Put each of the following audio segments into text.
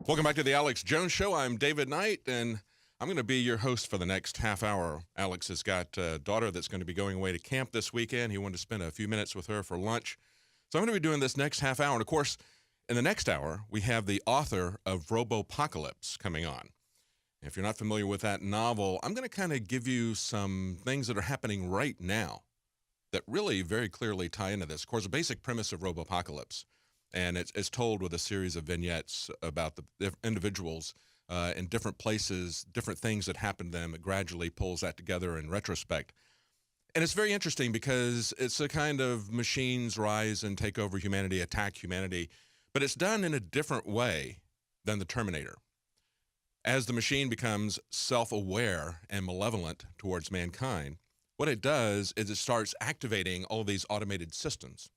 Welcome back to the Alex Jones Show. I'm David Knight, and I'm going to be your host for the next half hour. Alex has got a daughter that's going to be going away to camp this weekend. He wanted to spend a few minutes with her for lunch. So I'm going to be doing this next half hour. And, of course, in the next hour, we have the author of Robopocalypse coming on. If you're not familiar with that novel, I'm going to kind of give you some things that are happening right now that really very clearly tie into this. Of course, the basic premise of Robopocalypse, and it's told with a series of vignettes about the individuals in different places, different things that happen to them. It gradually pulls that together in retrospect. And it's very interesting because it's a kind of machines rise and take over humanity, attack humanity, but it's done in a different way than the Terminator. As the machine becomes self-aware and malevolent towards mankind, what it does is it starts activating all these automated systems.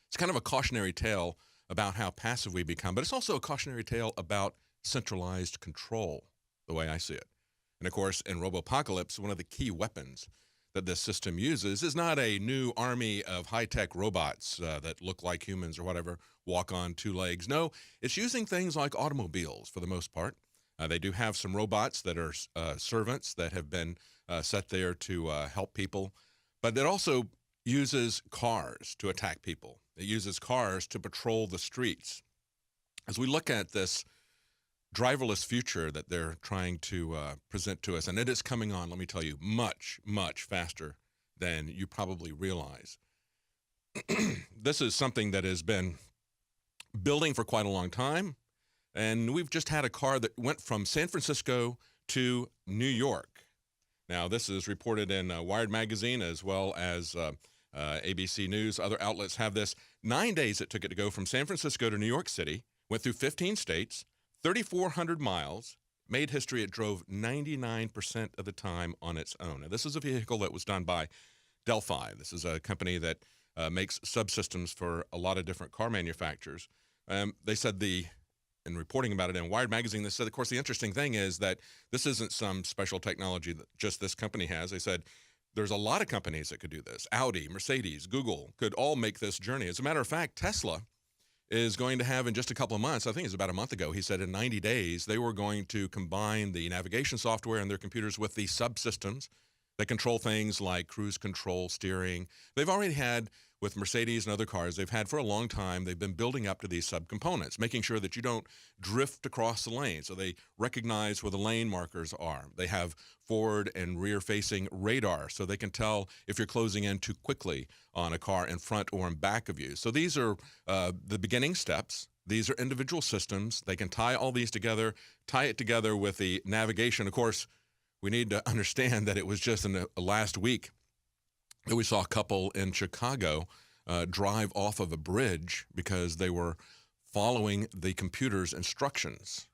It's kind of a cautionary tale about how passive we become, but it's also a cautionary tale about centralized control, the way I see it. And of course, in Robopocalypse, one of the key weapons that this system uses is not a new army of high-tech robots that look like humans or whatever, walk on two legs. No, it's using things like automobiles for the most part. They do have some robots that are servants that have been set there to help people, but it also uses cars to attack people. It uses cars to patrol the streets. As we look at this driverless future that they're trying to present to us, and it is coming on, let me tell you, much, much faster than you probably realize. This is something that has been building for quite a long time, and we've just had a car that went from San Francisco to New York. Now, this is reported in Wired Magazine as well as ABC News. Other outlets have this. 9 days it took it to go from San Francisco to New York City, went through 15 states, 3,400 miles, made history. It drove 99% of the time on its own. Now, this is a vehicle that was done by Delphi. This is a company that makes subsystems for a lot of different car manufacturers. They said in reporting about it in Wired Magazine, they said, of course, the interesting thing is that this isn't some special technology that just this company has. They said, there's a lot of companies that could do this. Audi, Mercedes, Google could all make this journey. As a matter of fact, Tesla is going to have in just a couple of months, I think it's about a month ago, he said in 90 days, they were going to combine the navigation software in their computers with the subsystems that control things like cruise control, steering. They've already had, with Mercedes and other cars, they've had for a long time, they've been building up to these subcomponents, making sure that you don't drift across the lane. So they recognize where the lane markers are. They have forward and rear-facing radar, so they can tell if you're closing in too quickly on a car in front or in back of you. So these are the beginning steps. These are individual systems. They can tie all these together, tie it together with the navigation. Of course, we need to understand that it was just in the last week that we saw a couple in Chicago drive off of a bridge because they were following the computer's instructions,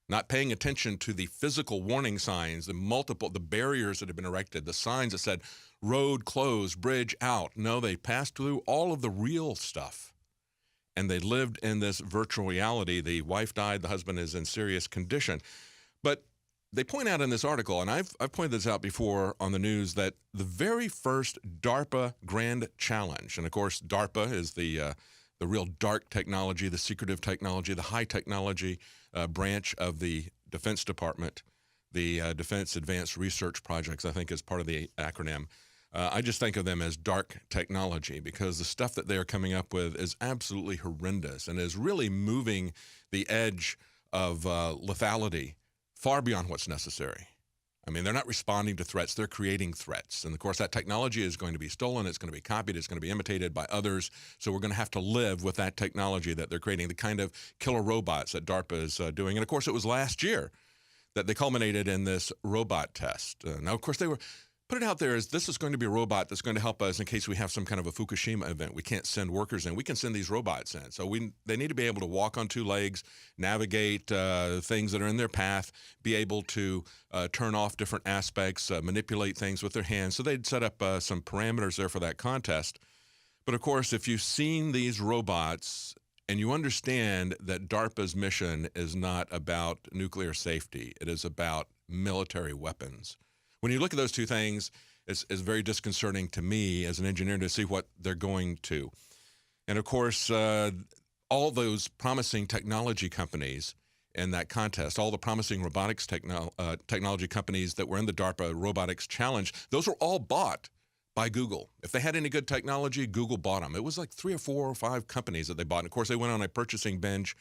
not paying attention to the physical warning signs, the barriers that had been erected, the signs that said road closed, bridge out. No, they passed through all of the real stuff, and they lived in this virtual reality. The wife died. The husband is in serious condition. But they point out in this article, and I've pointed this out before on the news, that the very first DARPA Grand Challenge, and of course DARPA is the real dark technology, the secretive technology, the high technology branch of the Defense Department, the Defense Advanced Research Projects, I think is part of the acronym. I just think of them as dark technology because the stuff that they are coming up with is absolutely horrendous and is really moving the edge of lethality far beyond what's necessary. I mean, they're not responding to threats, they're creating threats. And of course, that technology is going to be stolen, it's going to be copied, it's going to be imitated by others. So we're going to have to live with that technology that they're creating, the kind of killer robots that DARPA is doing. And of course, it was last year that they culminated in this robot test. Now, of course, they were put it out there as this is going to be a robot that's going to help us in case we have some kind of a Fukushima event. We can't send workers in. We can send these robots in. So they need to be able to walk on two legs, navigate things that are in their path, be able to turn off different aspects, manipulate things with their hands. So they'd set up some parameters there for that contest. But of course, if you've seen these robots and you understand that DARPA's mission is not about nuclear safety, it is about military weapons. When you look at those two things, it's very disconcerting to me as an engineer to see what they're going to. And of course, all those promising technology companies in that contest. All the promising robotics technology companies that were in the DARPA Robotics Challenge, those were all bought by Google. If they had any good technology, Google bought them. It was like 3 or 4 or 5 companies that they bought. And of course, they went on a purchasing binge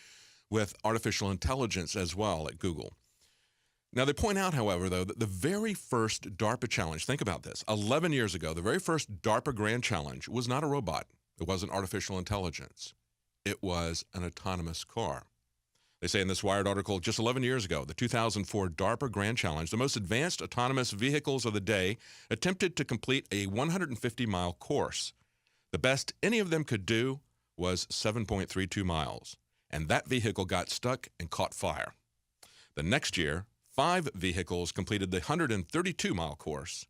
with artificial intelligence as well at Google. Now, they point out, however, though, that the very first DARPA challenge, think about this, 11 years ago, the very first DARPA Grand Challenge was not a robot. It wasn't artificial intelligence. It was an autonomous car. They say in this Wired article, just 11 years ago, the 2004 DARPA Grand Challenge, the most advanced autonomous vehicles of the day, attempted to complete a 150-mile course. The best any of them could do was 7.32 miles, and that vehicle got stuck and caught fire. The next year, 5 vehicles completed the 132-mile course,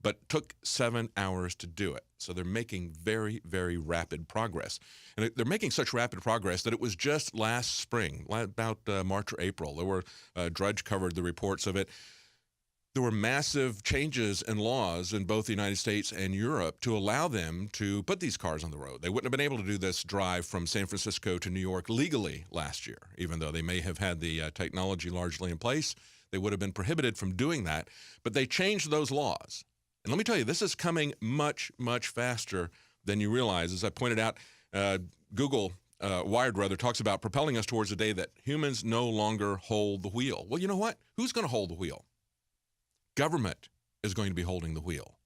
but took 7 hours to do it. So they're making very, very rapid progress. And they're making such rapid progress that it was just last spring, about March or April, there were, Drudge covered the reports of it. There were massive changes in laws in both the United States and Europe to allow them to put these cars on the road. They wouldn't have been able to do this drive from San Francisco to New York legally last year, even though they may have had the technology largely in place. They would have been prohibited from doing that. But they changed those laws. And let me tell you, this is coming much, much faster than you realize. As I pointed out, Google, Wired rather, talks about propelling us towards a day that humans no longer hold the wheel. Well, you know what? Who's going to hold the wheel? Government is going to be holding the wheel.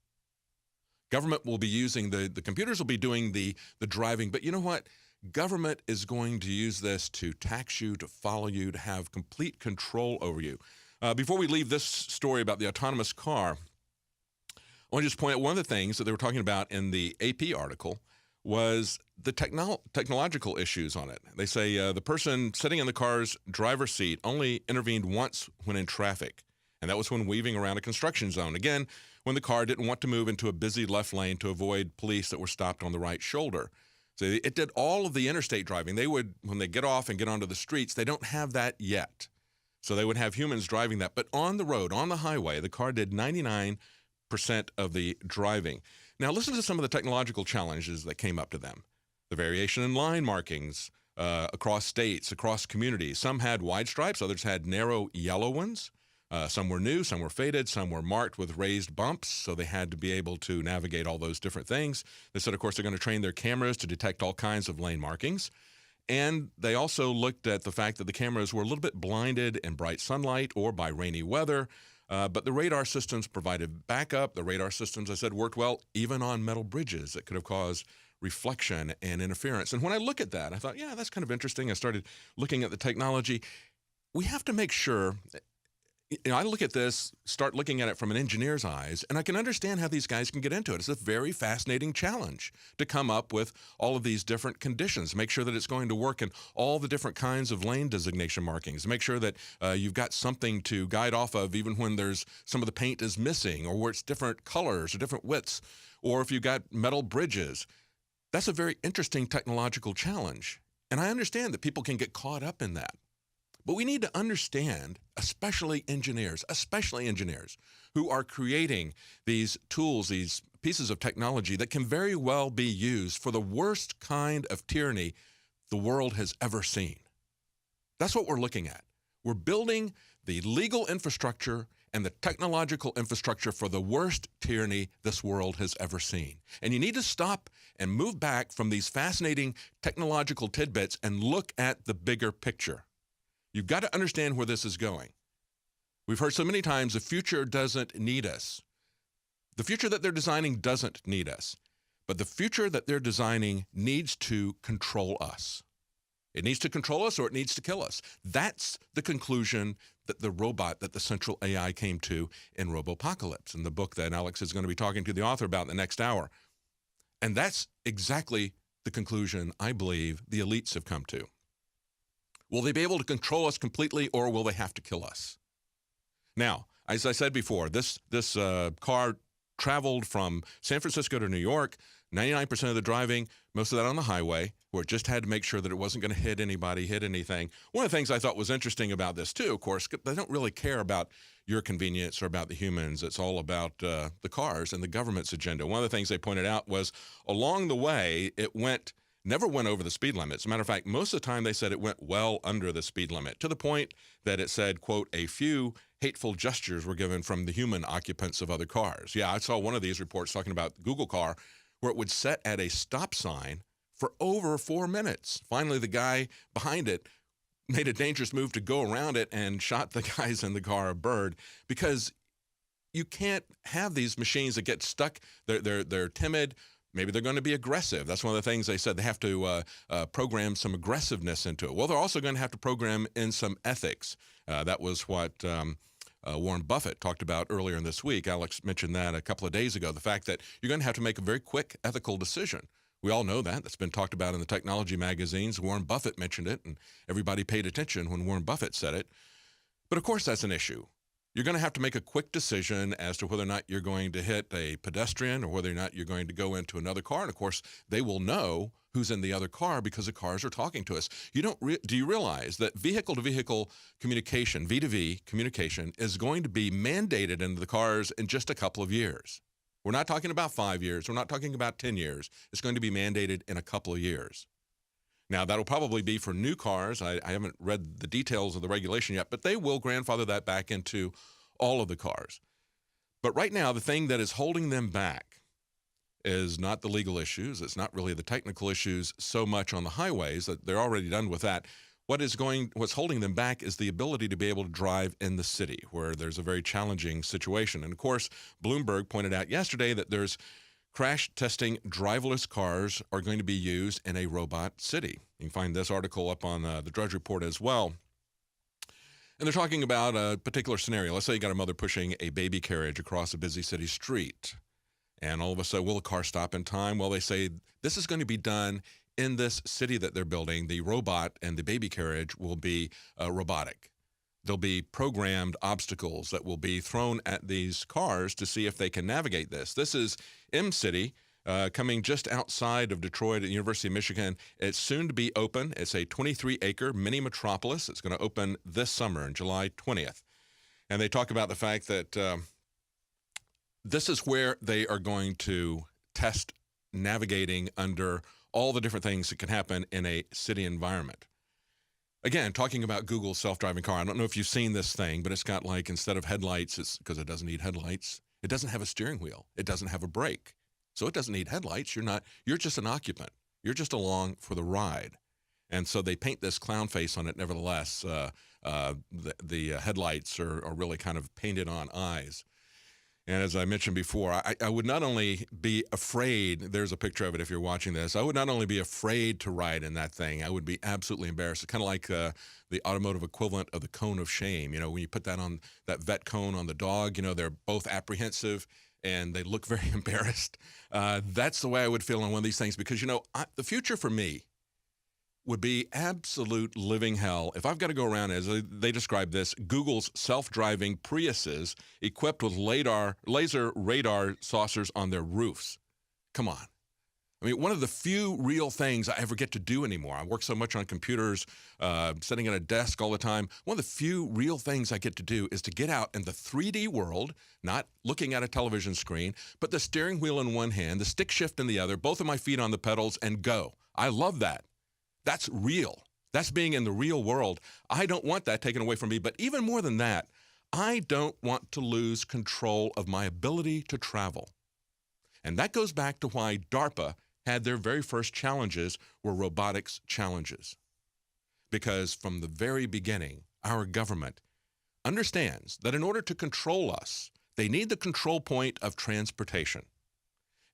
Government will be using the computers will be doing the driving. But you know what? Government is going to use this to tax you, to follow you, to have complete control over you. Before we leave this story about the autonomous car, I want to just point out one of the things that they were talking about in the AP article was the technological issues on it. They say the person sitting in the car's driver's seat only intervened once when in traffic, and that was when weaving around a construction zone. Again, when the car didn't want to move into a busy left lane to avoid police that were stopped on the right shoulder. So it did all of the interstate driving. They would, when they get off and get onto the streets, they don't have that yet. So they would have humans driving that. But on the road, on the highway, the car did 99% of the driving. Now listen to some of the technological challenges that came up to them. The variation in line markings across states, across communities. Some had wide stripes, others had narrow yellow ones. Some were new, some were faded, some were marked with raised bumps, so they had to be able to navigate all those different things. They said, of course, they're going to train their cameras to detect all kinds of lane markings. And they also looked at the fact that the cameras were a little bit blinded in bright sunlight or by rainy weather. But the radar systems provided backup. The radar systems, I said, worked well even on metal bridges that could have caused reflection and interference. And when I look at that, I thought, yeah, that's kind of interesting. I started looking at the technology. We have to make sure, I look at this, start looking at it from an engineer's eyes, and I can understand how these guys can get into it. It's a very fascinating challenge to come up with all of these different conditions, make sure that it's going to work in all the different kinds of lane designation markings, make sure that you've got something to guide off of even when there's some of the paint is missing or where it's different colors or different widths, or if you've got metal bridges. That's a very interesting technological challenge. And I understand that people can get caught up in that. But we need to understand, especially engineers who are creating these tools, these pieces of technology that can very well be used for the worst kind of tyranny the world has ever seen. That's what we're looking at. We're building the legal infrastructure and the technological infrastructure for the worst tyranny this world has ever seen. And you need to stop and move back from these fascinating technological tidbits and look at the bigger picture. You've got to understand where this is going. We've heard so many times the future doesn't need us. The future that they're designing doesn't need us. But the future that they're designing needs to control us. It needs to control us or it needs to kill us. That's the conclusion that the central AI came to in Robopocalypse, in the book that Alex is going to be talking to the author about in the next hour. And that's exactly the conclusion I believe the elites have come to. Will they be able to control us completely, or will they have to kill us? Now, as I said before, this car traveled from San Francisco to New York, 99% of the driving, most of that on the highway, where it just had to make sure that it wasn't going to hit anybody, hit anything. One of the things I thought was interesting about this, too, of course, they don't really care about your convenience or about the humans. It's all about the cars and the government's agenda. One of the things they pointed out was along the way, it went never went over the speed limit. As a matter of fact, most of the time they said it went well under the speed limit, to the point that it said, quote, a few hateful gestures were given from the human occupants of other cars. Yeah, I saw one of these reports talking about the Google car where it would set at a stop sign for over 4 minutes. Finally, the guy behind it made a dangerous move to go around it and shot the guys in the car a bird, because you can't have these machines that get stuck. They're timid. Maybe they're going to be aggressive. That's one of the things they said. They have to program some aggressiveness into it. Well, they're also going to have to program in some ethics. That was what Warren Buffett talked about earlier in this week. Alex mentioned that a couple of days ago, the fact that you're going to have to make a very quick ethical decision. We all know that. That's been talked about in the technology magazines. Warren Buffett mentioned it, and everybody paid attention when Warren Buffett said it. But of course, that's an issue. You're going to have to make a quick decision as to whether or not you're going to hit a pedestrian or whether or not you're going to go into another car. And of course, they will know who's in the other car because the cars are talking to us. Do you realize that vehicle-to-vehicle communication, V2V communication, is going to be mandated into the cars in just a couple of years? We're not talking about 5 years. We're not talking about 10 years. It's going to be mandated in a couple of years. Now, that'll probably be for new cars. I haven't read the details of the regulation yet, but they will grandfather that back into all of the cars. But right now, the thing that is holding them back is not the legal issues. It's not really the technical issues so much on the highways. That they're already done with that. What's holding them back is the ability to be able to drive in the city, where there's a very challenging situation. And of course, Bloomberg pointed out yesterday that there's crash testing driverless cars are going to be used in a robot city. You can find this article up on the Drudge Report as well. And they're talking about a particular scenario. Let's say you got a mother pushing a baby carriage across a busy city street. And all of a sudden, will the car stop in time? Well, they say this is going to be done in this city that they're building. The robot and the baby carriage will be robotic. There'll be programmed obstacles that will be thrown at these cars to see if they can navigate this. This is M-City, coming just outside of Detroit at the University of Michigan. It's soon to be open. It's a 23-acre mini metropolis. It's going to open this summer on July 20th. And they talk about the fact that this is where they are going to test navigating under all the different things that can happen in a city environment. Again, talking about Google's self-driving car, I don't know if you've seen this thing, but it's got, like, instead of headlights, it's because it doesn't need headlights. It doesn't have a steering wheel. It doesn't have a brake. So it doesn't need headlights. You're just an occupant. You're just along for the ride. And so they paint this clown face on it. Nevertheless, the headlights are really kind of painted on eyes. And as I mentioned before, I would not only be afraid, there's a picture of it if you're watching this, I would not only be afraid to ride in that thing, I would be absolutely embarrassed. It's kind of like the automotive equivalent of the cone of shame. You know, when you put that on, that vet cone on the dog, you know, they're both apprehensive and they look very embarrassed. That's the way I would feel on one of these things because, you know, the future for me would be absolute living hell if I've got to go around, as they describe this, Google's self-driving Priuses equipped with laser radar saucers on their roofs. Come on. I mean, one of the few real things I ever get to do anymore, I work so much on computers, sitting at a desk all the time, one of the few real things I get to do is to get out in the 3D world, not looking at a television screen, but the steering wheel in one hand, the stick shift in the other, both of my feet on the pedals, and go. I love that. That's real. That's being in the real world. I don't want that taken away from me. But even more than that, I don't want to lose control of my ability to travel. And that goes back to why DARPA had their very first challenges were robotics challenges. Because from the very beginning, our government understands that in order to control us, they need the control point of transportation.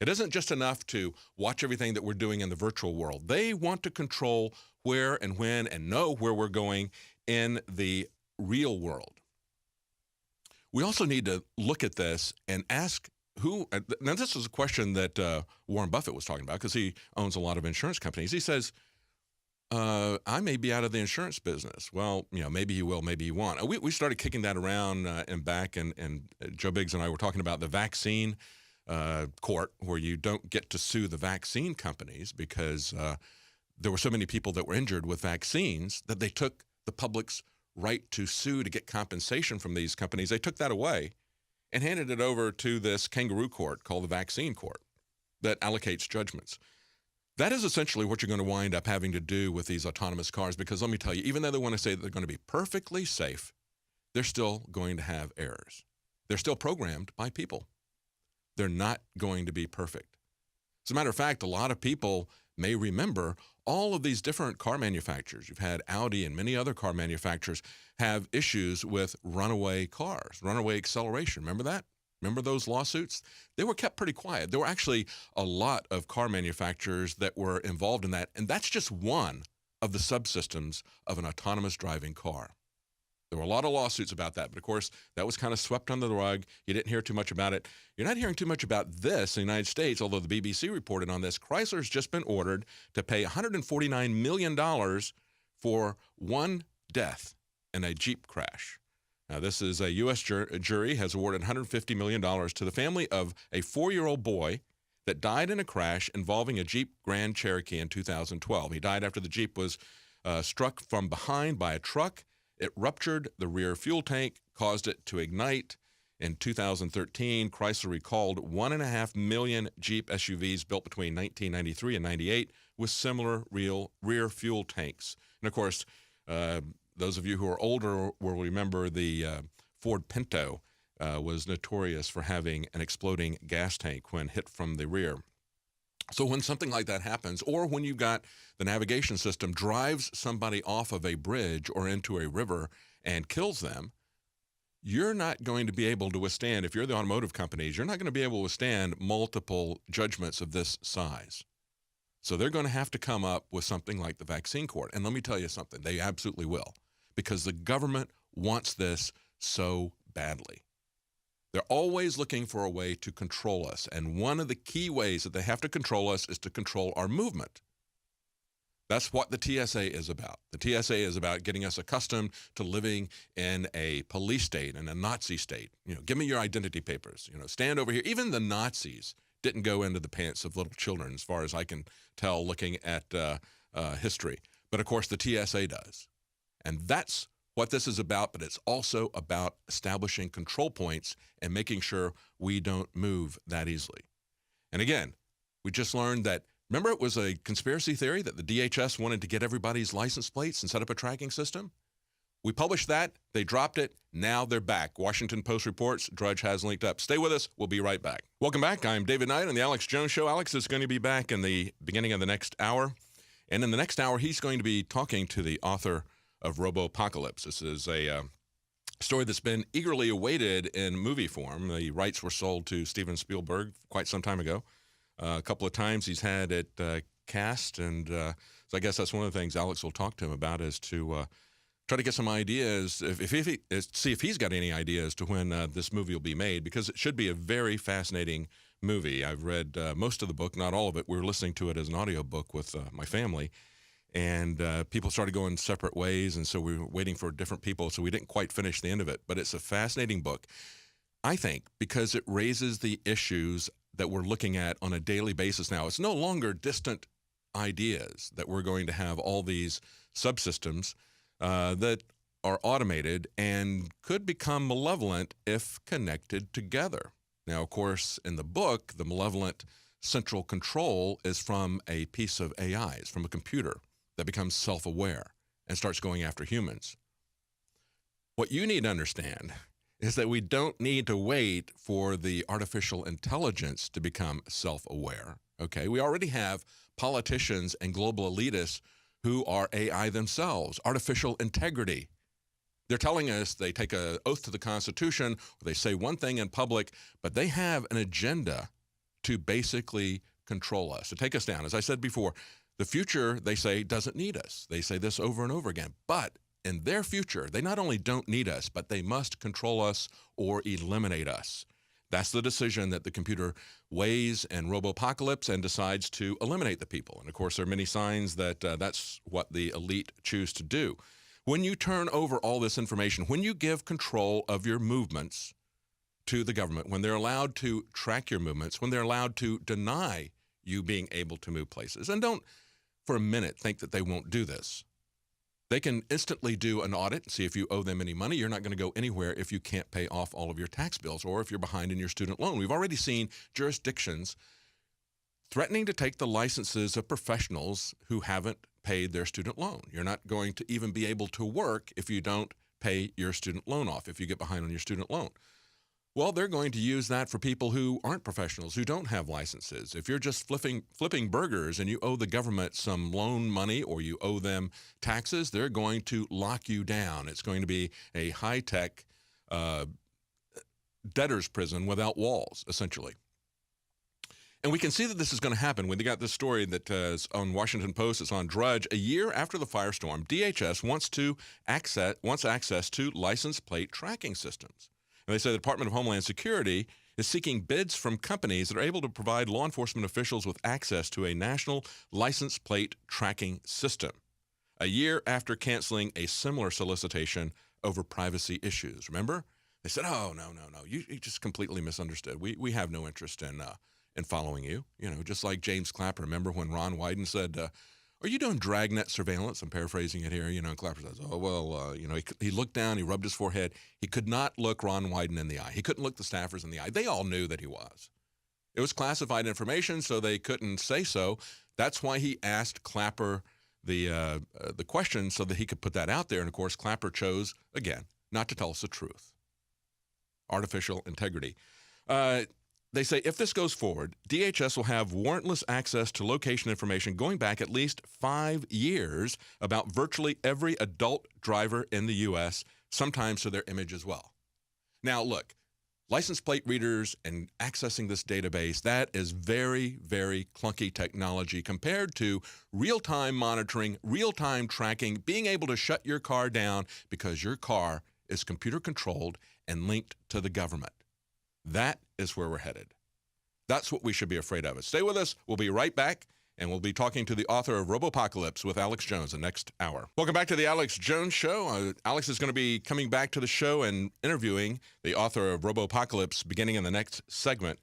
It isn't just enough to watch everything that we're doing in the virtual world. They want to control where and when and know where we're going in the real world. We also need to look at this and ask who, now this is a question that Warren Buffett was talking about because he owns a lot of insurance companies. He says, I may be out of the insurance business. Well, you know, maybe you will, maybe you won't. We started kicking that around and back, and Joe Biggs and I were talking about the vaccine court where you don't get to sue the vaccine companies because there were so many people that were injured with vaccines that they took the public's right to sue to get compensation from these companies. They took that away and handed it over to this kangaroo court called the vaccine court that allocates judgments. That is essentially what you're going to wind up having to do with these autonomous cars, because let me tell you, even though they want to say that they're going to be perfectly safe, they're still going to have errors. They're still programmed by people. They're not going to be perfect. As a matter of fact, a lot of people may remember all of these different car manufacturers. You've had Audi and many other car manufacturers have issues with runaway cars, runaway acceleration. Remember that? Remember those lawsuits? They were kept pretty quiet. There were actually a lot of car manufacturers that were involved in that, and that's just one of the subsystems of an autonomous driving car. There were a lot of lawsuits about that, but of course, that was kind of swept under the rug. You didn't hear too much about it. You're not hearing too much about this in the United States, although the BBC reported on this. Chrysler's just been ordered to pay $149 million for one death in a Jeep crash. Now, this is a U.S. jury has awarded $150 million to the family of a 4-year-old boy that died in a crash involving a Jeep Grand Cherokee in 2012. He died after the Jeep was struck from behind by a truck. It ruptured the rear fuel tank, caused it to ignite. In 2013, Chrysler recalled 1.5 million Jeep SUVs built between 1993 and 98 with similar rear fuel tanks. And of course, those of you who are older will remember the Ford Pinto was notorious for having an exploding gas tank when hit from the rear. So when something like that happens, or when you've got the navigation system drives somebody off of a bridge or into a river and kills them, you're not going to be able to withstand, if you're the automotive companies, you're not going to be able to withstand multiple judgments of this size. So they're going to have to come up with something like the vaccine court. And let me tell you something, they absolutely will, because the government wants this so badly. They're always looking for a way to control us. And one of the key ways that they have to control us is to control our movement. That's what the TSA is about. The TSA is about getting us accustomed to living in a police state, in a Nazi state. Give me your identity papers. Stand over here. Even the Nazis didn't go into the pants of little children, as far as I can tell, looking at history. But of course, the TSA does. And that's what this is about, but it's also about establishing control points and making sure we don't move that easily. And again, we just learned that, remember it was a conspiracy theory that the DHS wanted to get everybody's license plates and set up a tracking system? We published that, they dropped it, now they're back. Washington Post reports, Drudge has linked up. Stay with us, we'll be right back. Welcome back, I'm David Knight on the Alex Jones Show. Alex is going to be back in the beginning of the next hour. And in the next hour, he's going to be talking to the author of Robopocalypse. This is a story that's been eagerly awaited in movie form. The rights were sold to Steven Spielberg quite some time ago. A couple of times he's had it cast, and so I guess that's one of the things Alex will talk to him about, is to try to get some ideas, see if he's got any ideas to when this movie will be made, because it should be a very fascinating movie. I've read most of the book, not all of it. We were listening to it as an audiobook with my family. And people started going separate ways, and so we were waiting for different people, so we didn't quite finish the end of it. But it's a fascinating book, I think, because it raises the issues that we're looking at on a daily basis now. It's no longer distant ideas that we're going to have all these subsystems that are automated and could become malevolent if connected together. Now, of course, in the book, the malevolent central control is from a piece of AI, it's from a computer that becomes self-aware and starts going after humans. What you need to understand is that we don't need to wait for the artificial intelligence to become self-aware, okay? We already have politicians and global elitists who are AI themselves, artificial integrity. They're telling us they take an oath to the Constitution, or they say one thing in public, but they have an agenda to basically control us, to take us down. As I said before, the future, they say, doesn't need us. They say this over and over again. But in their future, they not only don't need us, but they must control us or eliminate us. That's the decision that the computer weighs in Robopocalypse and decides to eliminate the people. And of course, there are many signs that that's what the elite choose to do. When you turn over all this information, when you give control of your movements to the government, when they're allowed to track your movements, when they're allowed to deny you being able to move places, and don't for a minute think that they won't do this. They can instantly do an audit and see if you owe them any money. You're not going to go anywhere if you can't pay off all of your tax bills or if you're behind in your student loan. We've already seen jurisdictions threatening to take the licenses of professionals who haven't paid their student loan. You're not going to even be able to work if you don't pay your student loan off, if you get behind on your student loan. Well, they're going to use that for people who aren't professionals, who don't have licenses. If you're just flipping burgers and you owe the government some loan money or you owe them taxes, they're going to lock you down. It's going to be a high-tech debtor's prison without walls, essentially. And we can see that this is going to happen. When they got this story that is on Washington Post, it's on Drudge. A year after the firestorm, DHS wants access to license plate tracking systems. And they say the Department of Homeland Security is seeking bids from companies that are able to provide law enforcement officials with access to a national license plate tracking system. A year after canceling a similar solicitation over privacy issues. Remember? They said, oh, no. You just completely misunderstood. We have no interest in following you. You know, just like James Clapper. Remember when Ron Wyden said, are you doing dragnet surveillance? I'm paraphrasing it here. You know, and Clapper says, oh, well, he looked down, he rubbed his forehead. He could not look Ron Wyden in the eye. He couldn't look the staffers in the eye. They all knew that he was. It was classified information, so they couldn't say so. That's why he asked Clapper the question so that he could put that out there. And, of course, Clapper chose, again, not to tell us the truth. Artificial integrity. They say if this goes forward, DHS will have warrantless access to location information going back at least 5 years about virtually every adult driver in the U.S., sometimes to their image as well. Now, look, license plate readers and accessing this database, that is very, very clunky technology compared to real-time monitoring, real-time tracking, being able to shut your car down because your car is computer-controlled and linked to the government. That is where we're headed. That's what we should be afraid of. Stay with us. We'll be right back, and we'll be talking to the author of Robopocalypse with Alex Jones the next hour. Welcome back to the Alex Jones Show. Alex is going to be coming back to the show and interviewing the author of Robopocalypse beginning in the next segment.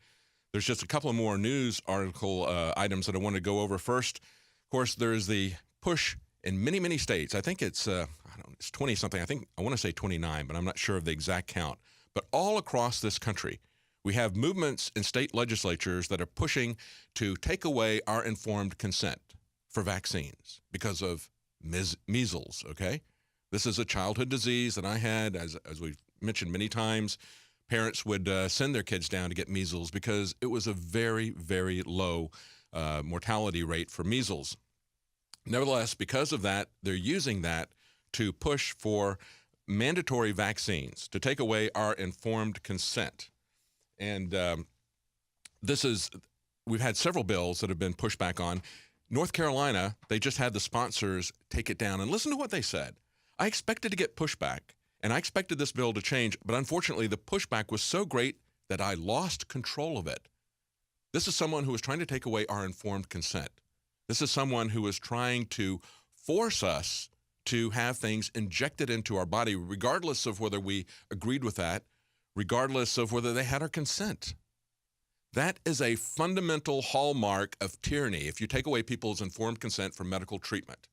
There's just a couple of more news article items that I want to go over. First, of course, there's the push in many, many states. I think it's, it's 20-something. I want to say 29, but I'm not sure of the exact count. But all across this country, we have movements in state legislatures that are pushing to take away our informed consent for vaccines because of measles, okay? This is a childhood disease that I had, as we've mentioned many times. Parents would send their kids down to get measles because it was a very, very low mortality rate for measles. Nevertheless, because of that, they're using that to push for mandatory vaccines to take away our informed consent. And we've had several bills that have been pushed back on. North Carolina, they just had the sponsors take it down. And listen to what they said. I expected to get pushback, and I expected this bill to change, but unfortunately the pushback was so great that I lost control of it. This is someone who was trying to take away our informed consent. This is someone who is trying to force us to have things injected into our body, regardless of whether we agreed with that, regardless of whether they had our consent. That is a fundamental hallmark of tyranny if you take away people's informed consent for medical treatment.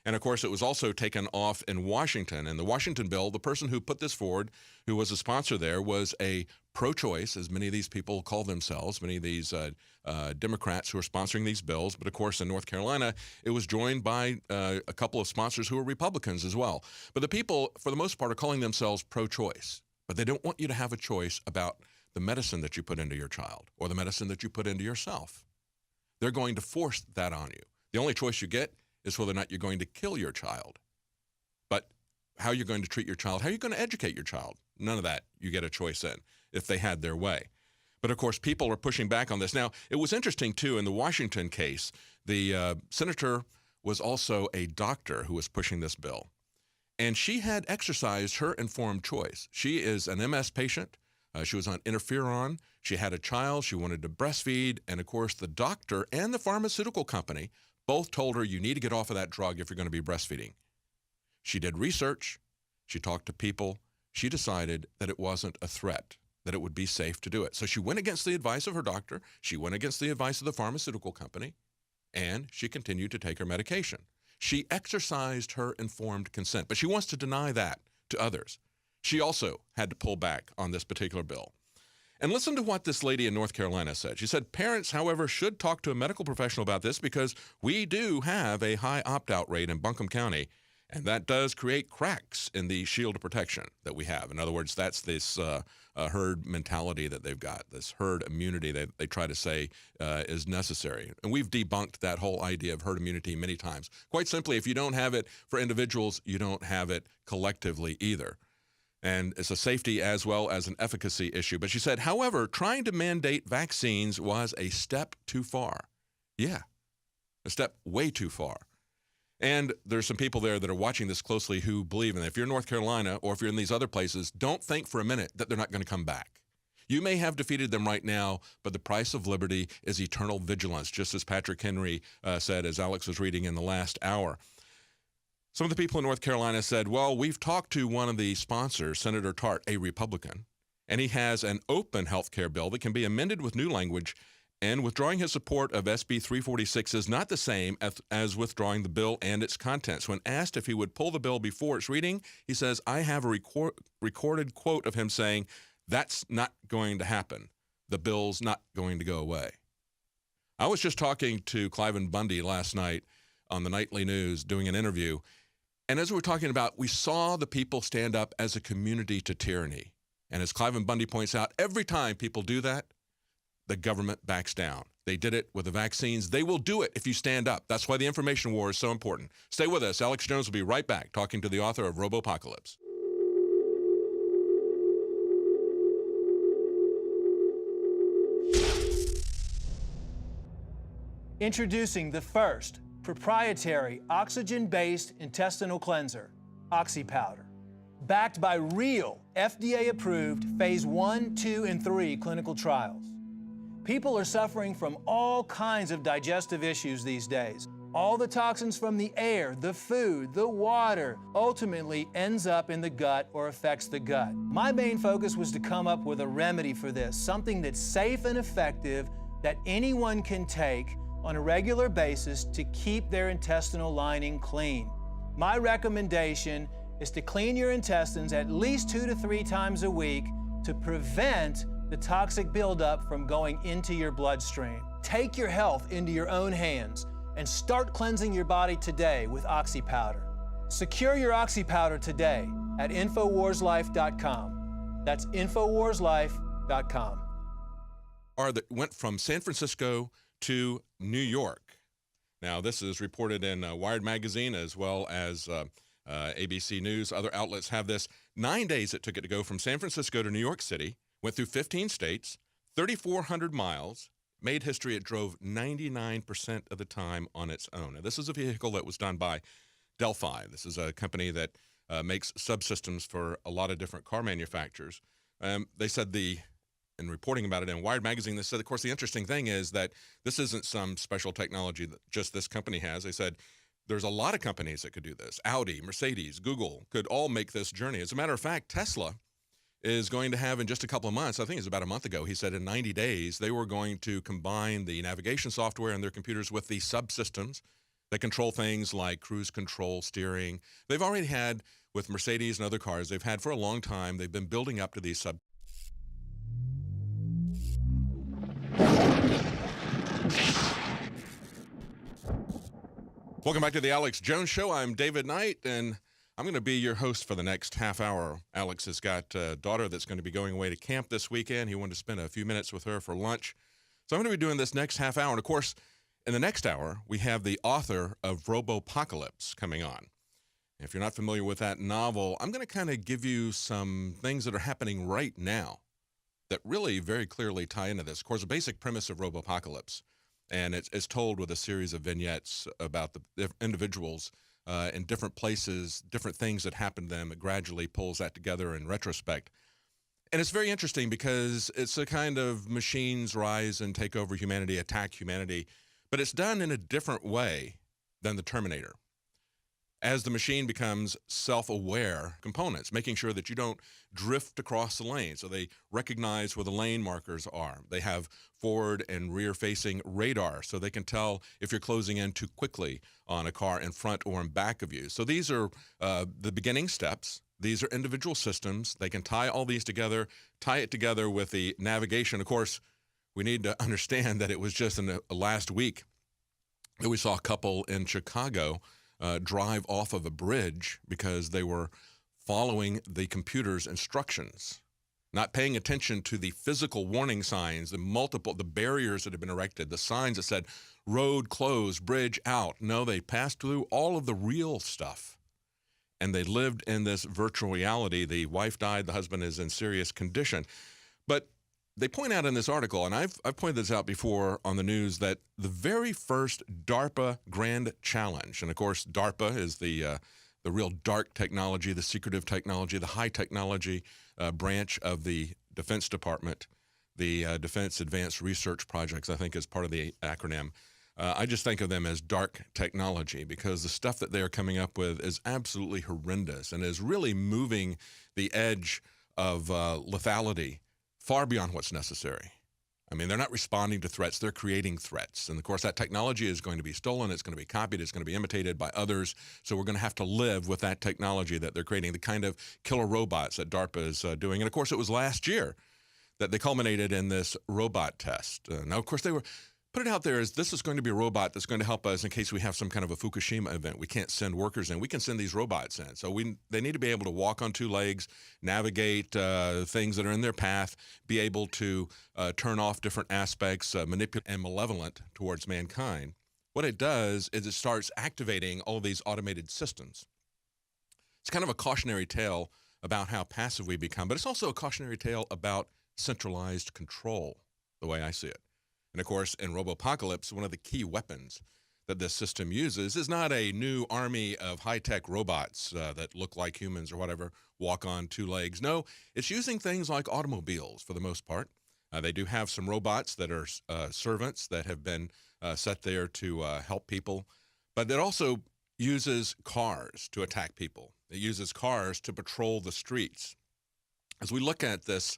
And of course, it was also taken off in Washington. And the Washington bill, the person who put this forward, who was a sponsor there, was a pro-choice, as many of these people call themselves, many of these Democrats who are sponsoring these bills. But of course, in North Carolina, it was joined by a couple of sponsors who are Republicans as well. But the people, for the most part, are calling themselves pro-choice. But they don't want you to have a choice about the medicine that you put into your child or the medicine that you put into yourself. They're going to force that on you. The only choice you get is whether or not you're going to kill your child. But how you're going to treat your child, how you're going to educate your child, none of that you get a choice in if they had their way. But of course, people are pushing back on this. Now, it was interesting, too, in the Washington case, the senator was also a doctor who was pushing this bill. And she had exercised her informed choice. She is an MS patient. She was on interferon. She had a child. She wanted to breastfeed. And, of course, the doctor and the pharmaceutical company both told her, you need to get off of that drug if you're going to be breastfeeding. She did research. She talked to people. She decided that it wasn't a threat, that it would be safe to do it. So she went against the advice of her doctor. She went against the advice of the pharmaceutical company. And she continued to take her medication. She exercised her informed consent, but she wants to deny that to others. She also had to pull back on this particular bill. And listen to what this lady in North Carolina said. She said, parents, however, should talk to a medical professional about this because we do have a high opt-out rate in Buncombe County, and that does create cracks in the shield of protection that we have. In other words, that's this herd mentality that they've got, this herd immunity that they try to say is necessary. And we've debunked that whole idea of herd immunity many times. Quite simply, if you don't have it for individuals, you don't have it collectively either. And it's a safety as well as an efficacy issue. But she said, however, trying to mandate vaccines was a step too far. Yeah, a step way too far. And there's some people there that are watching this closely who believe in it. If you're in North Carolina or if you're in these other places, don't think for a minute that they're not going to come back. You may have defeated them right now, but the price of liberty is eternal vigilance, just as Patrick Henry said, as Alex was reading in the last hour. Some of the people in North Carolina said, well, we've talked to one of the sponsors, Senator Tart, a Republican, and he has an open health care bill that can be amended with new language, and withdrawing his support of SB 346 is not the same as withdrawing the bill and its contents. When asked if he would pull the bill before its reading, he says, I have a recorded quote of him saying, that's not going to happen. The bill's not going to go away. I was just talking to Cliven Bundy last night on the nightly news doing an interview. And as we were talking about, we saw the people stand up as a community to tyranny. And as Cliven Bundy points out, every time people do that, the government backs down. They did it with the vaccines. They will do it if you stand up. That's why the information war is so important. Stay with us. Alex Jones will be right back talking to the author of Robopocalypse. Introducing the first proprietary oxygen-based intestinal cleanser, OxyPowder. Backed by real FDA-approved phase 1, 2, and 3 clinical trials. People are suffering from all kinds of digestive issues these days. All the toxins from the air, the food, the water, ultimately ends up in the gut or affects the gut. My main focus was to come up with a remedy for this, something that's safe and effective that anyone can take on a regular basis to keep their intestinal lining clean. My recommendation is to clean your intestines at least 2 to 3 times a week to prevent the toxic buildup from going into your bloodstream. Take your health into your own hands and start cleansing your body today with OxyPowder. Secure your OxyPowder today at InfoWarsLife.com. That's InfoWarsLife.com. That went from San Francisco to New York. Now, this is reported in Wired Magazine as well as ABC News. Other outlets have this. 9 days it took it to go from San Francisco to New York City, went through 15 states, 3,400 miles, made history. It drove 99% of the time on its own. Now, this is a vehicle that was done by Delphi. This is a company that makes subsystems for a lot of different car manufacturers. They said in reporting about it in Wired Magazine, they said, of course, the interesting thing is that this isn't some special technology that just this company has. They said there's a lot of companies that could do this. Audi, Mercedes, Google could all make this journey. As a matter of fact, Tesla is going to have in just a couple of months, I think it's about a month ago, he said in 90 days, they were going to combine the navigation software in their computers with the subsystems that control things like cruise control, steering. They've already had, with Mercedes and other cars, they've had for a long time, they've been building up to these Welcome back to the Alex Jones Show. I'm David Knight, and I'm going to be your host for the next half hour. Alex has got a daughter that's going to be going away to camp this weekend. He wanted to spend a few minutes with her for lunch. So I'm going to be doing this next half hour. And, of course, in the next hour, we have the author of Robopocalypse coming on. If you're not familiar with that novel, I'm going to kind of give you some things that are happening right now that really very clearly tie into this. Of course, the basic premise of Robopocalypse, and it's told with a series of vignettes about the individuals in different places, different things that happen to them. It gradually pulls that together in retrospect. And it's very interesting because it's a kind of machines rise and take over humanity, attack humanity, but it's done in a different way than the Terminator. As the machine becomes self-aware components, making sure that you don't drift across the lane. So they recognize where the lane markers are. They have forward and rear-facing radar, so they can tell if you're closing in too quickly on a car in front or in back of you. So these are the beginning steps, These are individual systems. They can tie all these together, tie it together with the navigation. Of course, we need to understand that it was just in the last week that we saw a couple in Chicago drive off of a bridge because they were following the computer's instructions, not paying attention to the physical warning signs, the barriers that have been erected, the signs that said road closed, bridge out. No, they passed through all of the real stuff. And they lived in this virtual reality. The wife died, the husband is in serious condition. But they point out in this article, and I've pointed this out before on the news, that the very first DARPA Grand Challenge, and of course DARPA is the real dark technology, the secretive technology, the high technology branch of the Defense Department, the Defense Advanced Research Projects, I think is part of the acronym. I just think of them as dark technology because the stuff that they are coming up with is absolutely horrendous and is really moving the edge of lethality far beyond what's necessary. I mean, they're not responding to threats, they're creating threats. And of course, that technology is going to be stolen, it's going to be copied, it's going to be imitated by others. So we're going to have to live with that technology that they're creating, the kind of killer robots that DARPA is doing. And of course, it was last year that they culminated in this robot test. Now, of course, they were put it out there as this is going to be a robot that's going to help us in case we have some kind of a Fukushima event. We can't send workers in. We can send these robots in. So they need to be able to walk on two legs, navigate things that are in their path, be able to turn off different aspects, manipulate and malevolent towards mankind. What it does is it starts activating all these automated systems. It's kind of a cautionary tale about how passive we become, but it's also a cautionary tale about centralized control, the way I see it. And of course, in Robopocalypse, one of the key weapons that this system uses is not a new army of high-tech robots that look like humans or whatever, walk on two legs. No, it's using things like automobiles for the most part. They do have some robots that are servants that have been set there to help people, but it also uses cars to attack people. It uses cars to patrol the streets. As we look at this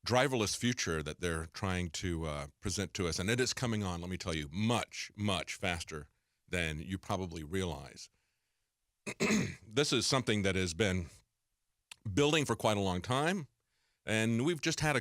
driverless future that they're trying to present to us, and it is coming on, let me tell you, much, much faster than you probably realize. This is something that has been building for quite a long time, and we've just had a